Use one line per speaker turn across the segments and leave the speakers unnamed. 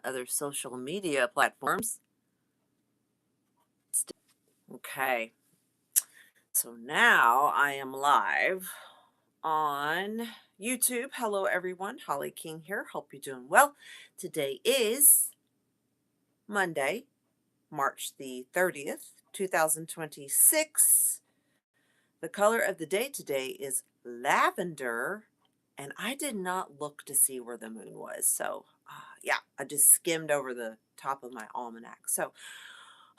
other social media platforms. Okay, so now I am live on YouTube. Hello, everyone. Holly King here. Hope you're doing well. Today is Monday, March the 30th, 2026. The color of the day today is lavender, and I did not look to see where the moon was. So, yeah, I just skimmed over the top of my almanac. So,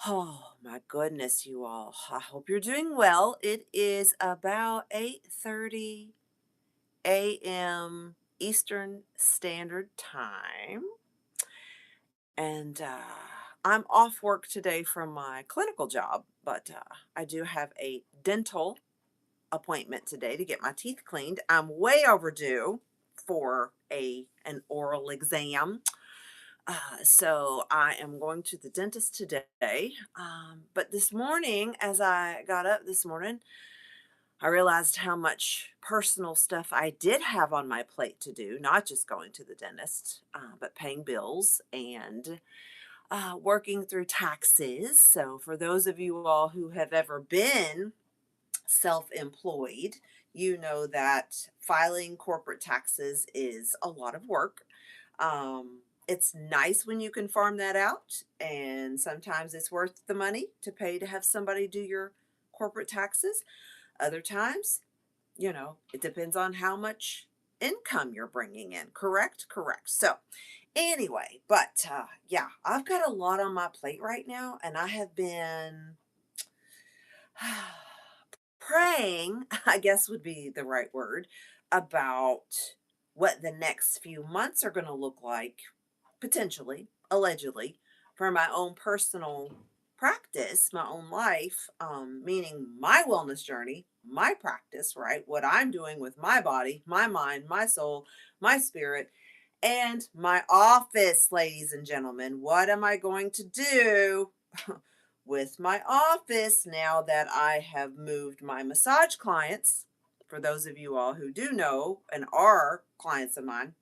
oh my goodness, you all. I hope you're doing well. It is about 8:30 a.m. Eastern Standard Time. And I'm off work today from my clinical job, but I do have a dental appointment today to get my teeth cleaned. I'm way overdue for an oral exam. So I am going to the dentist today. But this morning, as I got up this morning, I realized how much personal stuff I did have on my plate to do, not just going to the dentist, but paying bills and working through taxes. So, for those of you all who have ever been self employed, you know that filing corporate taxes is a lot of work. It's nice when you can farm that out, and sometimes it's worth the money to pay to have somebody do your corporate taxes. Other times, it depends on how much income you're bringing in. Correct? Correct. So, anyway, but yeah, I've got a lot on my plate right now, and I have been praying, I guess would be the right word, about what the next few months are going to look like, potentially, allegedly, for my own personal practice, my own life, meaning my wellness journey, my practice, right? What I'm doing with my body, my mind, my soul, my spirit, and my office, ladies and gentlemen. What am I going to do with my office now that I have moved my massage clients? For those of you all who do know and are clients of mine,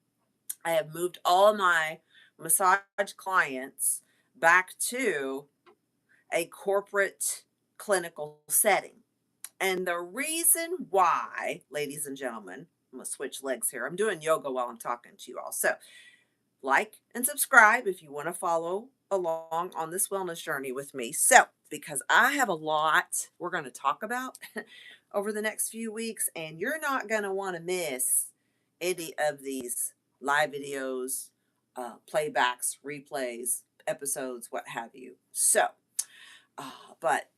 I have moved all my massage clients back to a corporate clinical setting. And the reason why, ladies and gentlemen, I'm going to switch legs here. I'm doing yoga while I'm talking to you all. So, like and subscribe if you want to follow along on this wellness journey with me. So, because I have a lot we're going to talk about over the next few weeks, and you're not going to want to miss any of these live videos, playbacks, replays, episodes, what have you. So, but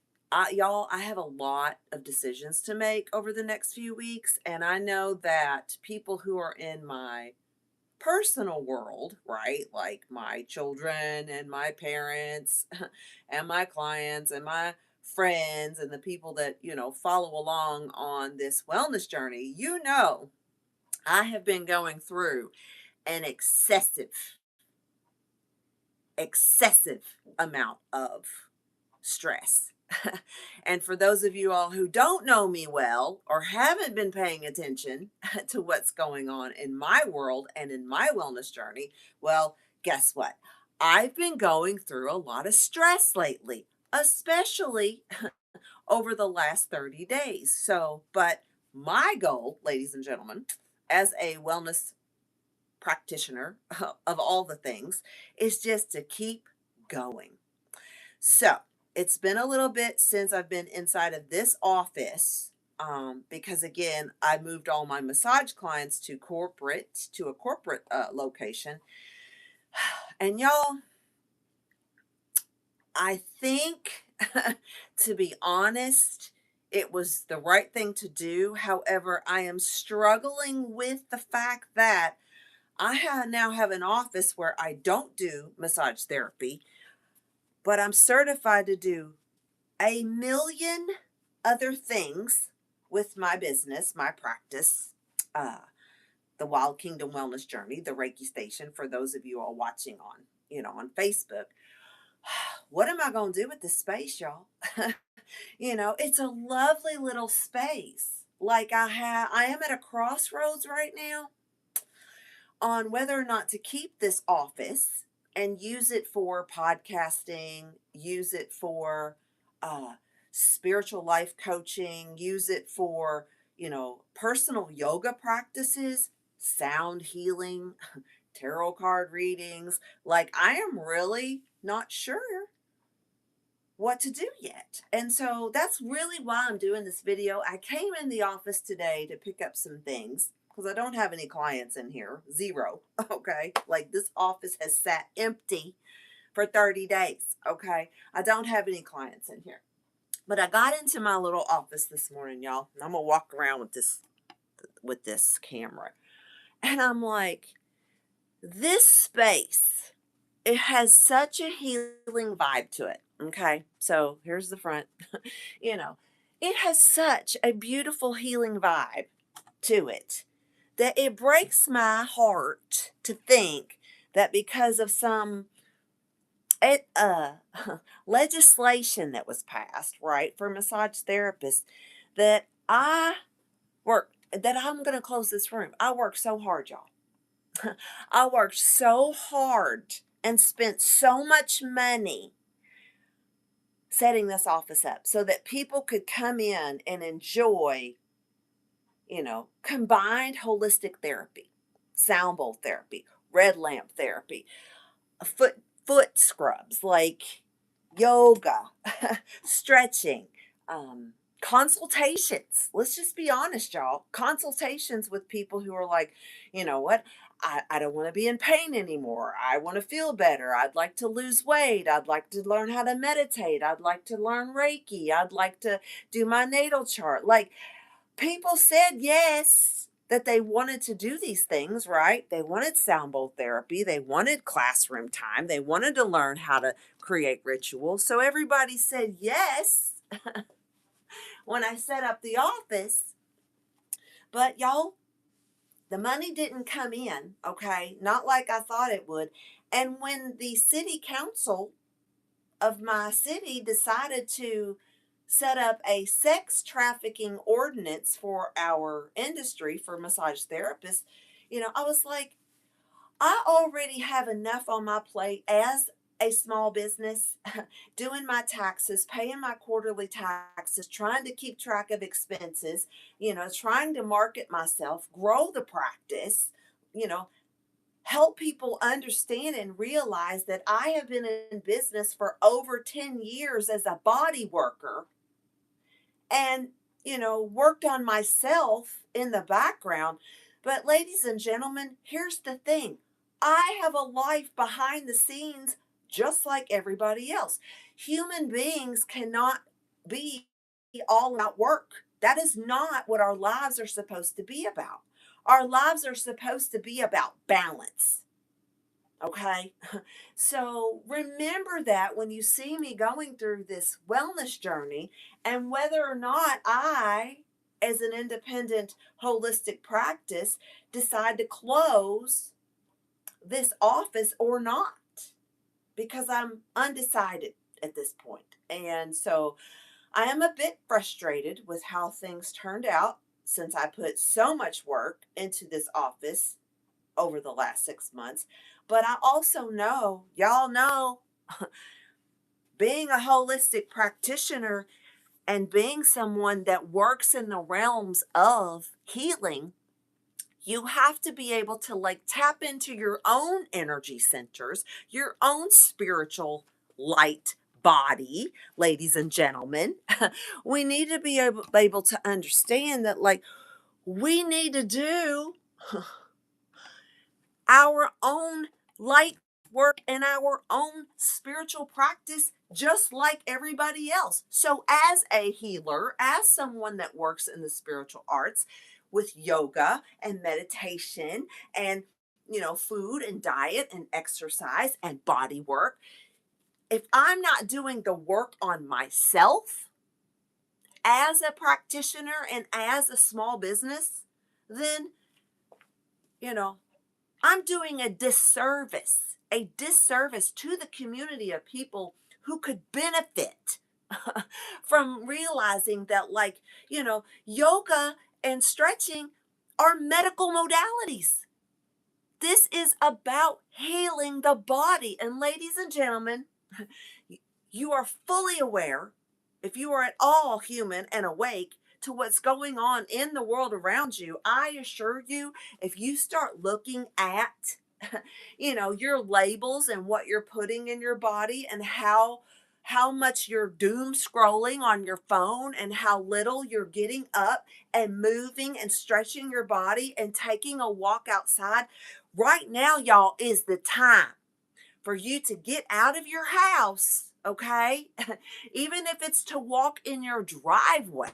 y'all, I have a lot of decisions to make over the next few weeks, and I know that people who are in my personal world, right? Like my children and my parents and my clients and my friends and the people that, follow along on this wellness journey, I have been going through an excessive amount of stress. And for those of you all who don't know me well or haven't been paying attention to what's going on in my world and in my wellness journey, well, guess what? I've been going through a lot of stress lately, especially over the last 30 days. So, but my goal, ladies and gentlemen, as a wellness practitioner of all the things, is just to keep going. So it's been a little bit since I've been inside of this office, because again, I moved all my massage clients to a corporate location. And y'all, I think, to be honest, it was the right thing to do. However, I am struggling with the fact that now have an office where I don't do massage therapy, but I'm certified to do a million other things with my business, my practice, uh, the Wild Kingdom Wellness Journey, the Reiki Station, for those of you all watching on Facebook. What am I going to do with this space, y'all? It's a lovely little space. Like I am at a crossroads right now on whether or not to keep this office and use it for podcasting, use it for uh, spiritual life coaching, use it for, personal yoga practices, sound healing, tarot card readings. Like, I am really not sure what to do yet. And so that's really why I'm doing this video. I came in the office today to pick up some things because I don't have any clients in here. Zero. Okay. Like, this office has sat empty for 30 days. Okay. I don't have any clients in here. But I got into my little office this morning, y'all. And I'm gonna walk around with this camera. And I'm like, this space, it has such a healing vibe to it. Okay. So here's the front. you know, it has such a beautiful healing vibe to it that it breaks my heart to think that because of some it legislation that was passed, right, for massage therapists, that I'm going to close this room. I worked so hard, y'all. I worked so hard and spent so much money setting this office up so that people could come in and enjoy, combined holistic therapy, sound bowl therapy, red lamp therapy, foot scrubs, like yoga, stretching, consultations. Let's just be honest, y'all. Consultations with people who are like, you know what? I don't want to be in pain anymore. I want to feel better. I'd like to lose weight. I'd like to learn how to meditate. I'd like to learn Reiki. I'd like to do my natal chart. Like, people said yes, that they wanted to do these things, right? They wanted sound bowl therapy. They wanted classroom time. They wanted to learn how to create rituals. So everybody said yes when I set up the office. But y'all, the money didn't come in, okay? Not like I thought it would. And when the city council of my city decided to set up a sex trafficking ordinance for our industry for massage therapists, I was like, I already have enough on my plate as a small business, doing my taxes, paying my quarterly taxes, trying to keep track of expenses, trying to market myself, grow the practice, you know, help people understand and realize that I have been in business for over 10 years as a body worker and, worked on myself in the background. But, ladies and gentlemen, here's the thing, I have a life behind the scenes just like everybody else. Human beings cannot be all about work. That is not what our lives are supposed to be about. Our lives are supposed to be about balance. Okay. So remember that when you see me going through this wellness journey, and whether or not I, as an independent holistic practice, decide to close this office or not, because I'm undecided at this point. And so I am a bit frustrated with how things turned out since I put so much work into this office over the last 6 months. But I also know, y'all know, being a holistic practitioner and being someone that works in the realms of healing, you have to be able to like tap into your own energy centers, your own spiritual light body, ladies and gentlemen. We need to be able to understand that, like, we need to do our own light work and our own spiritual practice just like everybody else. So, as a healer, as someone that works in the spiritual arts with yoga and meditation and food and diet and exercise and body work, if I'm not doing the work on myself as a practitioner and as a small business, then, you know, I'm doing a disservice to the community of people who could benefit from realizing that, like, yoga and stretching are medical modalities. This is about healing the body. And ladies and gentlemen, you are fully aware, if you are at all human and awake to what's going on in the world around you. I assure you, if you start looking at, your labels and what you're putting in your body and how much you're doom scrolling on your phone and how little you're getting up and moving and stretching your body and taking a walk outside, right now, y'all, is the time for you to get out of your house, okay? Even if it's to walk in your driveway,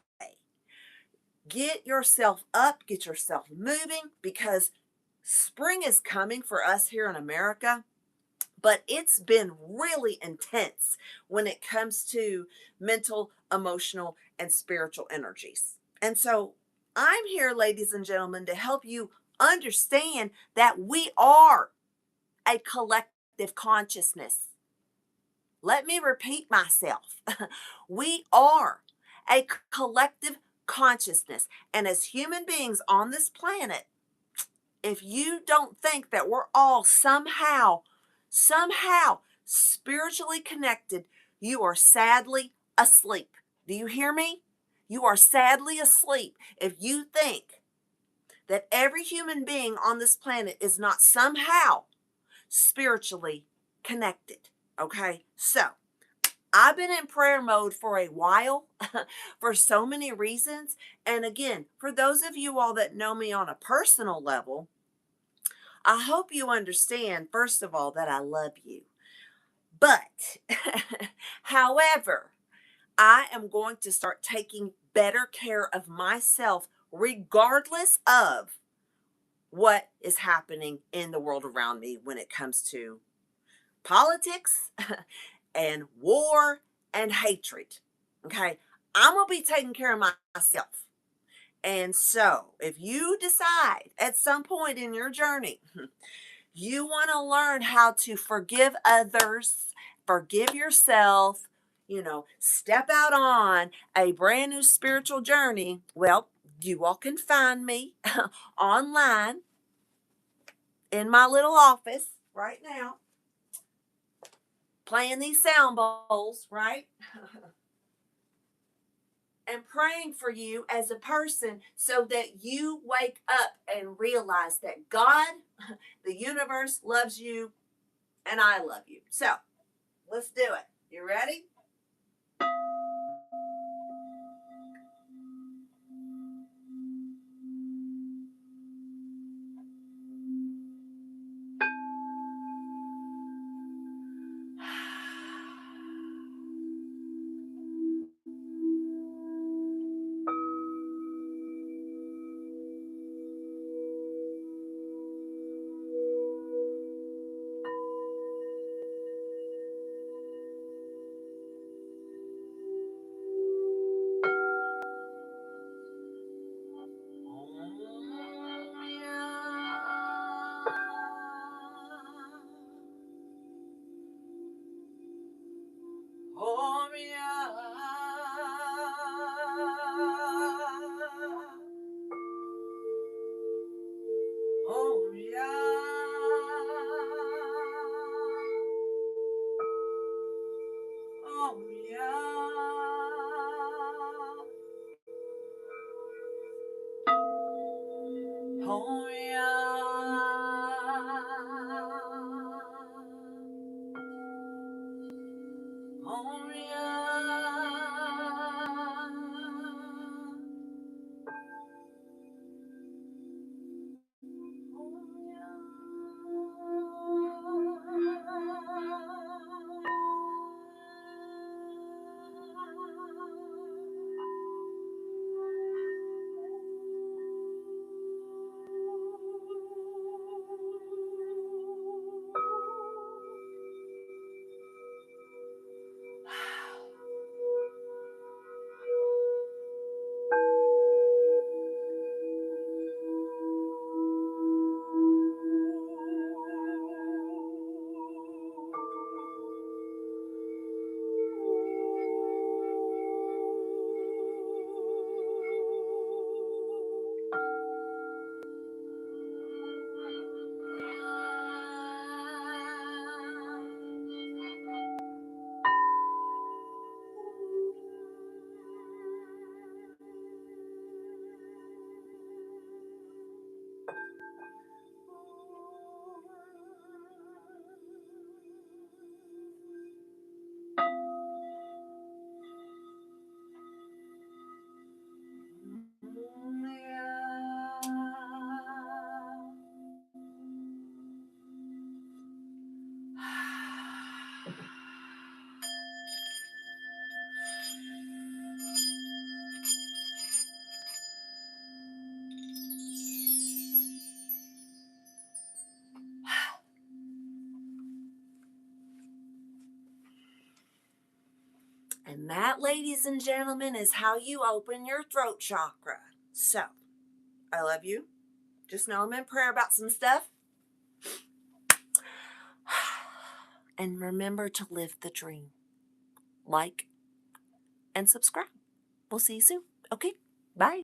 get yourself up, get yourself moving, because spring is coming for us here in America. But it's been really intense when it comes to mental, emotional, and spiritual energies. And so I'm here, ladies and gentlemen, to help you understand that we are a collective consciousness. Let me repeat myself. We are a collective consciousness. And as human beings on this planet, if you don't think that we're all somehow spiritually connected, you are sadly asleep. Do you hear me? You are sadly asleep if you think that every human being on this planet is not somehow spiritually connected. Okay? So, I've been in prayer mode for a while for so many reasons. And again, for those of you all that know me on a personal level, I hope you understand, first of all, that I love you. But, however, I am going to start taking better care of myself regardless of what is happening in the world around me when it comes to politics and war and hatred. Okay. I'm going to be taking care of myself. And so, if you decide at some point in your journey, you want to learn how to forgive others, forgive yourself, step out on a brand new spiritual journey, well, you all can find me online in my little office right now, playing these sound bowls, right? And praying for you as a person so that you wake up and realize that God, the universe, loves you and I love you. So let's do it. You ready? Om And that, ladies and gentlemen, is how you open your throat chakra. So, I love you. Just know I'm in prayer about some stuff. And remember to live the dream. Like and subscribe. We'll see you soon. Okay? Bye.